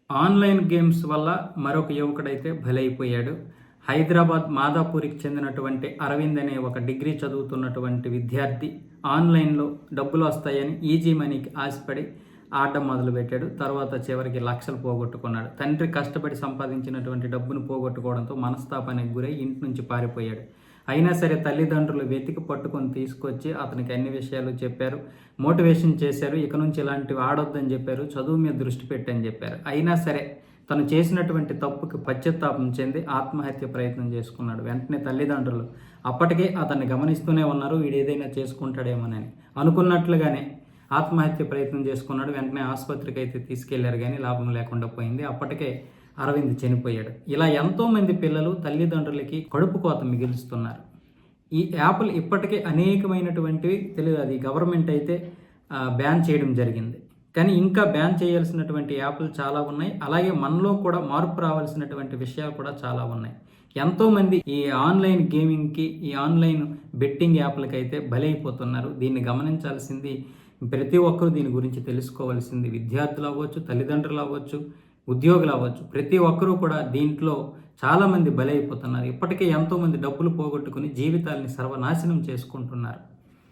Online games వల్ల మరొక యువకుడైతే బలైపోయాడు. హైదరాబాద్ మాదాపూర్‌కి చెందినటువంటి అరవింద్ అనే ఒక డిగ్రీ చదువుతున్నటువంటి విద్యార్థి ఆన్‌లైన్‌లో డబ్బులొస్తాయని ఈజీ మనీకి ఆశపడి ఆడడం మొదలుపెట్టాడు. తర్వాత చివరికి లక్షలు పోగొట్టుకున్నాడు. తండ్రి కష్టపడి సంపాదించినటువంటి డబ్బును పోగొట్టుకోవడంతో మనస్తాపానికి గురై ఇంటి నుంచి పారిపోయాడు. అయినా సరే తల్లిదండ్రులు వెతికి పట్టుకొని తీసుకొచ్చి అతనికి అన్ని విషయాలు చెప్పారు. మోటివేషన్ చేశారు. ఇక నుంచి ఇలాంటివి ఆడొద్దని చెప్పారు. చదువు మీద దృష్టి పెట్టని చెప్పారు. అయినా సరే తను చేసినటువంటి తప్పుకి పశ్చాత్తాపం చెంది ఆత్మహత్య ప్రయత్నం చేసుకున్నాడు. వెంటనే తల్లిదండ్రులు అప్పటికే అతన్ని గమనిస్తూనే ఉన్నారు. వీడు ఏదైనా చేసుకుంటాడేమోనని అనుకున్నట్లుగానే ఆత్మహత్య ప్రయత్నం చేసుకున్నాడు. వెంటనే ఆసుపత్రికి అయితే తీసుకెళ్లారు, కానీ లాభం లేకుండా పోయింది. అప్పటికే అరవింద్ చనిపోయాడు. ఇలా ఎంతోమంది పిల్లలు తల్లిదండ్రులకి కడుపు కోత మిగిలుస్తున్నారు. ఈ యాప్లు ఇప్పటికే అనేకమైనటువంటివి తెలియదు, అది గవర్నమెంట్ అయితే బ్యాన్ చేయడం జరిగింది. కానీ ఇంకా బ్యాన్ చేయాల్సినటువంటి యాప్లు చాలా ఉన్నాయి. అలాగే మనలో కూడా మార్పు రావాల్సినటువంటి విషయాలు కూడా చాలా ఉన్నాయి. ఎంతోమంది ఈ ఆన్లైన్ గేమింగ్కి, ఈ ఆన్లైన్ బెట్టింగ్ యాప్లకి అయితే బలైపోతున్నారు. దీన్ని గమనించాల్సింది ప్రతి ఒక్కరూ, దీని గురించి తెలుసుకోవాల్సింది విద్యార్థులు అవ్వచ్చు, తల్లిదండ్రులు అవ్వచ్చు, ఉద్యోగులు అవ్వచ్చు. ప్రతి ఒక్కరూ కూడా దీంట్లో చాలామంది బలైపోతున్నారు. ఇప్పటికే ఎంతోమంది డబ్బులు పోగొట్టుకుని జీవితాలని సర్వనాశనం చేసుకుంటున్నారు.